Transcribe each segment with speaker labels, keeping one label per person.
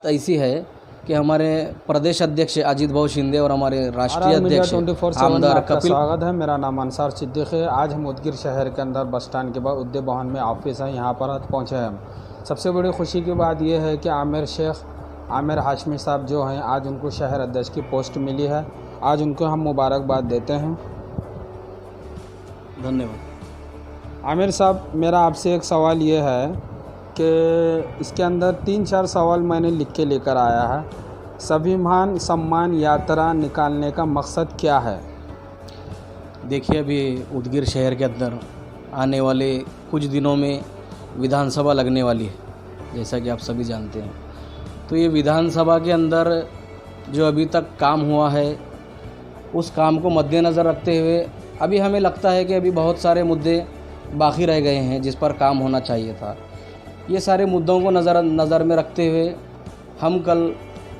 Speaker 1: ऐसी है कि हमारे प्रदेश अध्यक्ष अजीत भाऊ शिंदे और हमारे राष्ट्रीय अध्यक्ष
Speaker 2: 24/7 में
Speaker 1: आमदार
Speaker 2: आपका
Speaker 1: कपिल।
Speaker 2: स्वागत है। मेरा नाम अंसार सिद्दीक़ है। आज हम उदगीर शहर के अंदर बस स्टैंड के बाद उद्दे भवन में ऑफिस है, यहाँ पर पहुँचे हैं हम। सबसे बड़ी खुशी की बात यह है कि आमिर हाशमी साहब जो हैं, आज उनको शहर अध्यक्ष की पोस्ट मिली है। आज उनको हम मुबारकबाद देते हैं।
Speaker 1: धन्यवाद।
Speaker 2: आमिर साहब, मेरा आपसे एक सवाल ये है कि इसके अंदर 3-4 सवाल मैंने लिख के लेकर आया है। स्वाभिमान सम्मान यात्रा निकालने का मकसद क्या है?
Speaker 1: देखिए, अभी उदगीर शहर के अंदर आने वाले कुछ दिनों में विधानसभा लगने वाली है, जैसा कि आप सभी जानते हैं। तो ये विधानसभा के अंदर जो अभी तक काम हुआ है, उस काम को मद्देनज़र रखते हुए अभी हमें लगता है कि अभी बहुत सारे मुद्दे बाकी रह गए हैं जिस पर काम होना चाहिए था। ये सारे मुद्दों को नज़र में रखते हुए हम कल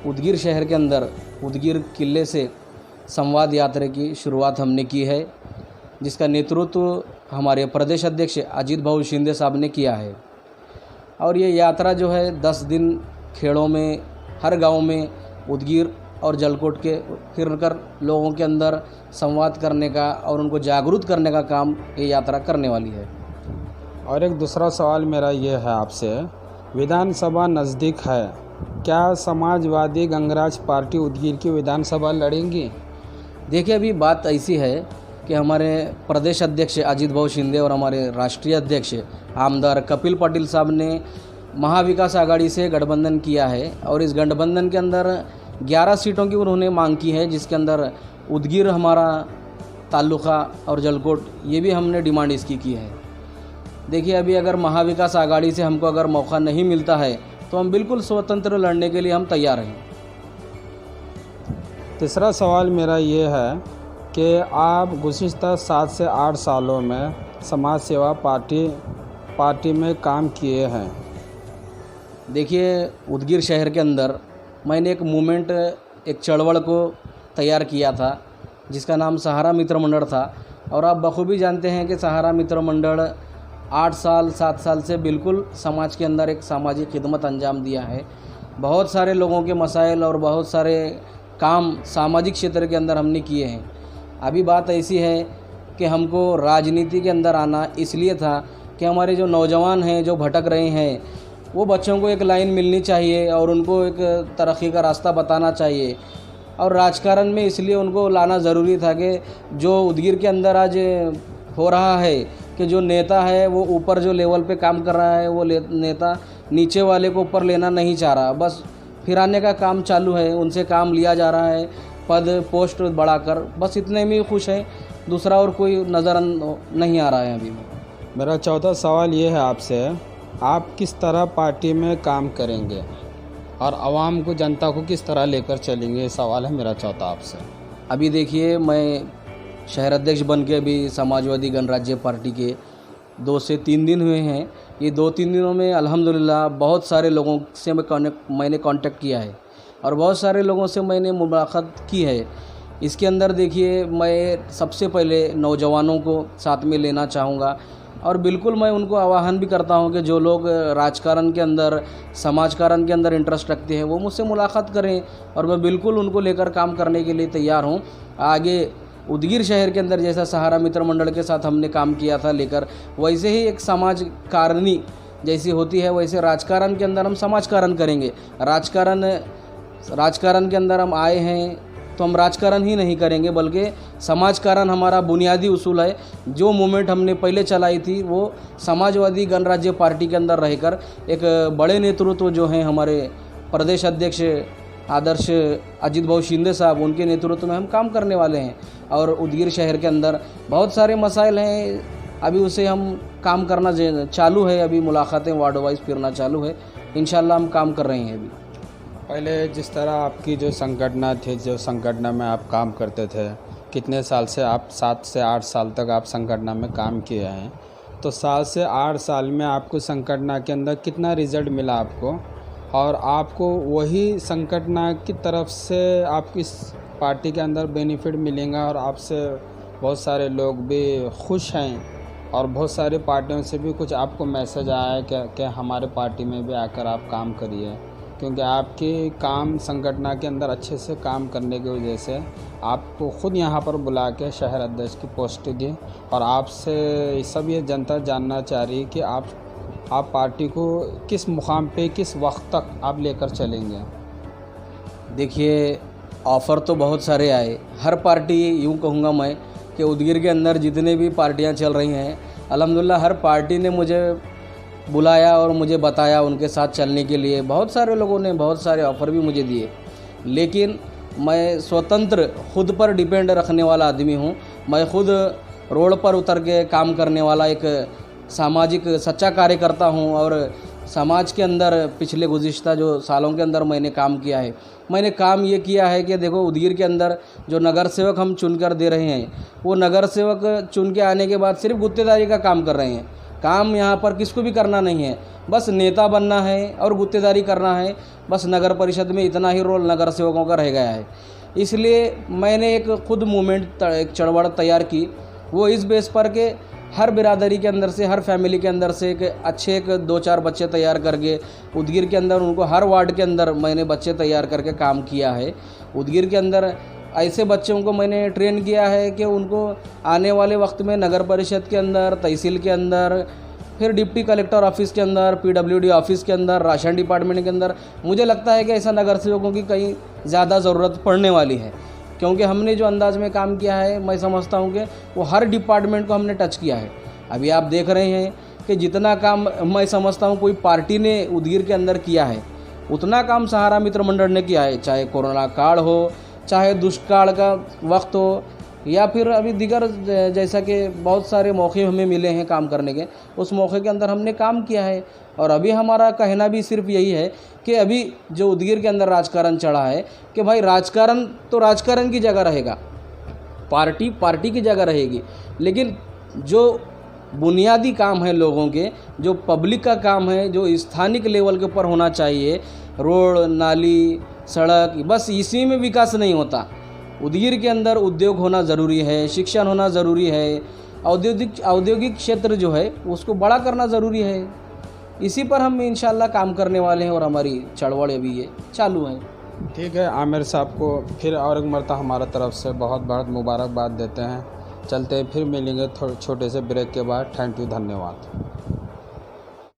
Speaker 1: उदगीर शहर के अंदर उदगीर किले से संवाद यात्रा की शुरुआत हमने की है, जिसका नेतृत्व हमारे प्रदेश अध्यक्ष अजीत भाऊ शिंदे साहब ने किया है। और ये यात्रा जो है 10 दिन खेड़ों में, हर गांव में, उदगीर और जलकोट के फिरकर लोगों के अंदर संवाद करने का और उनको जागरूक करने का काम ये यात्रा करने वाली है।
Speaker 2: और एक दूसरा सवाल मेरा ये है आपसे, विधानसभा नज़दीक है, क्या समाजवादी गंगराज पार्टी उदगीर की विधानसभा लड़ेंगी?
Speaker 1: देखिए, अभी बात ऐसी है कि हमारे प्रदेश अध्यक्ष अजीत भाऊ शिंदे और हमारे राष्ट्रीय अध्यक्ष आमदार कपिल पाटिल साहब ने महाविकास आघाड़ी से गठबंधन किया है और इस गठबंधन के अंदर 11 सीटों की उन्होंने मांग की है, जिसके अंदर उदगीर हमारा तालुका और जलकोट, ये भी हमने डिमांड इसकी की है। देखिए, अभी अगर महाविकास आघाड़ी से हमको अगर मौका नहीं मिलता है तो हम बिल्कुल स्वतंत्र लड़ने के लिए हम तैयार हैं।
Speaker 2: तीसरा सवाल मेरा ये है कि आप गुज़िश्ता 7 से 8 सालों में समाज सेवा पार्टी में काम किए हैं।
Speaker 1: देखिए, उदगीर शहर के अंदर मैंने एक मूवमेंट, एक चळवळ को तैयार किया था जिसका नाम सहारा मित्र मंडल था। और आप बखूबी जानते हैं कि सहारा मित्र मंडल 8 साल 7 साल से बिल्कुल समाज के अंदर एक सामाजिक खिदमत अंजाम दिया है। बहुत सारे लोगों के मसाइल और बहुत सारे काम सामाजिक क्षेत्र के अंदर हमने किए हैं। अभी बात ऐसी है कि हमको राजनीति के अंदर आना इसलिए था कि हमारे जो नौजवान हैं, जो भटक रहे हैं, वो बच्चों को एक लाइन मिलनी चाहिए और उनको एक तरक्की का रास्ता बताना चाहिए। और राजकारण में इसलिए उनको लाना ज़रूरी था कि जो उदगीर के अंदर आज हो रहा है कि जो नेता है वो ऊपर जो लेवल पे काम कर रहा है, वो नेता नीचे वाले को ऊपर लेना नहीं चाह रहा, बस फिराने का काम चालू है, उनसे काम लिया जा रहा है, पद पोस्ट बढ़ाकर, बस इतने में खुश है, दूसरा और कोई नज़र नहीं आ रहा है अभी।
Speaker 2: मेरा चौथा सवाल ये है आपसे, आप किस तरह पार्टी में काम करेंगे और आवाम को, जनता को किस तरह लेकर चलेंगे? ये सवाल है मेरा चौथा आपसे।
Speaker 1: अभी देखिए, मैं शहर अध्यक्ष बन के अभी समाजवादी गणराज्य पार्टी के 2 से 3 दिन हुए हैं। ये 2-3 दिनों में अल्हम्दुलिल्लाह बहुत सारे लोगों से मैंने कांटेक्ट किया है और बहुत सारे लोगों से मैंने मुलाकात की है। इसके अंदर देखिए, मैं सबसे पहले नौजवानों को साथ में लेना चाहूँगा और बिल्कुल मैं उनको आह्वान भी करता हूं कि जो लोग राजकारण के अंदर, समाजकारण के अंदर इंटरेस्ट रखते हैं, वो मुझसे मुलाकात करें और मैं बिल्कुल उनको लेकर काम करने के लिए तैयार हूं। आगे उदगीर शहर के अंदर जैसा सहारा मित्र मंडल के साथ हमने काम किया था लेकर, वैसे ही एक समाजकारिणी जैसी होती है, वैसे राजकारण के अंदर हम समाजकारण करेंगे। राजकारण के अंदर हम आए हैं तो हम राजकारण ही नहीं करेंगे, बल्कि समाजकारण हमारा बुनियादी उसूल है। जो मूवमेंट हमने पहले चलाई थी वो समाजवादी गणराज्य पार्टी के अंदर रहकर एक बड़े नेतृत्व जो हैं हमारे प्रदेश अध्यक्ष आदर्श अजीत भाऊ शिंदे साहब, उनके नेतृत्व में हम काम करने वाले हैं। और उदगीर शहर के अंदर बहुत सारे मसाइल हैं, अभी उसे हम काम करना चालू है, अभी मुलाकातें वार्ड वाइज फिरना चालू है, इंशाल्लाह हम काम कर रहे हैं। अभी
Speaker 2: पहले जिस तरह आपकी जो संगठन थी, जो संगठन में आप काम करते थे, कितने साल से आप 7 से 8 साल तक आप संगठन में काम किए हैं, तो 7 से 8 साल में आपको संगठन के अंदर कितना रिज़ल्ट मिला आपको, और आपको वही संगठन की तरफ से आपकी पार्टी के अंदर बेनिफिट मिलेगा और आपसे बहुत सारे लोग भी खुश हैं और बहुत सारी पार्टियों से भी कुछ आपको मैसेज आया है कि हमारे पार्टी में भी आकर आप काम करिए, क्योंकि आपके काम संगठन के अंदर अच्छे से काम करने की वजह से आपको खुद यहाँ पर बुला के शहर अध्यक्ष की पोस्ट दी। और आपसे सब ये जनता जानना चाह रही है कि आप पार्टी को किस मुकाम पे किस वक्त तक आप लेकर चलेंगे।
Speaker 1: देखिए, ऑफ़र तो बहुत सारे आए। हर पार्टी, यूँ कहूँगा मैं कि उदगीर के अंदर जितने भी पार्टियां चल रही हैं, अल्हम्दुलिल्लाह हर पार्टी ने मुझे बुलाया और मुझे बताया उनके साथ चलने के लिए। बहुत सारे लोगों ने बहुत सारे ऑफ़र भी मुझे दिए, लेकिन मैं स्वतंत्र खुद पर डिपेंड रखने वाला आदमी हूँ। मैं खुद रोड पर उतर के काम करने वाला एक सामाजिक सच्चा कार्यकर्ता हूँ। और समाज के अंदर पिछले गुज़िश्ता जो सालों के अंदर मैंने काम किया है, मैंने काम ये किया है कि देखो, उदगीर के अंदर जो नगर सेवक हम चुनकर दे रहे हैं, वो नगर सेवक चुन के आने के बाद सिर्फ गुत्तेदारी का काम कर रहे हैं। काम यहाँ पर किसको भी करना नहीं है, बस नेता बनना है और गुत्तेदारी करना है। बस नगर परिषद में इतना ही रोल नगर सेवकों का रह गया है। इसलिए मैंने एक खुद मूवमेंट, एक चळवळ तैयार की। वो इस बेस पर के हर बिरादरी के अंदर से, हर फैमिली के अंदर से एक अच्छे 2-4 बच्चे तैयार करके उदगीर के अंदर उनको हर वार्ड के अंदर मैंने बच्चे तैयार करके काम किया है। उदगीर के अंदर ऐसे बच्चों को मैंने ट्रेन किया है कि उनको आने वाले वक्त में नगर परिषद के अंदर, तहसील के अंदर, फिर डिप्टी कलेक्टर ऑफिस के अंदर, PWD ऑफिस के अंदर, राशन डिपार्टमेंट के अंदर, मुझे लगता है कि ऐसा नगर सेवकों की कहीं ज़्यादा ज़रूरत पड़ने वाली है। क्योंकि हमने जो अंदाज में काम किया है, मैं समझता हूँ कि वो हर डिपार्टमेंट को हमने टच किया है। अभी आप देख रहे हैं कि जितना काम मैं समझता हूँ कोई पार्टी ने उदगीर के अंदर किया है, उतना काम सहारा मित्र मंडल ने किया है। चाहे कोरोना काल हो, चाहे दुष्काल का वक्त हो, या फिर अभी दीगर जैसा कि बहुत सारे मौके हमें मिले हैं काम करने के, उस मौके के अंदर हमने काम किया है। और अभी हमारा कहना भी सिर्फ यही है कि अभी जो उदगीर के अंदर राजकारण चढ़ा है कि भाई राजकारण तो राजकारण की जगह रहेगा, पार्टी पार्टी की जगह रहेगी, लेकिन जो बुनियादी काम है लोगों के, जो पब्लिक का काम है, जो स्थानिक लेवल के ऊपर होना चाहिए, रोड, नाली, सड़क, बस इसी में विकास नहीं होता। उदगीर के अंदर उद्योग होना ज़रूरी है, शिक्षण होना ज़रूरी है, औद्योगिक क्षेत्र जो है उसको बड़ा करना ज़रूरी है। इसी पर हम इंशाल्लाह काम करने वाले हैं और हमारी चळवळ अभी ये चालू है।
Speaker 2: ठीक है, आमिर साहब को फिर और एक मरतबा हमारा तरफ से बहुत बहुत मुबारकबाद देते हैं। चलते फिर मिलेंगे छोटे से ब्रेक के बाद। थैंक यू, धन्यवाद।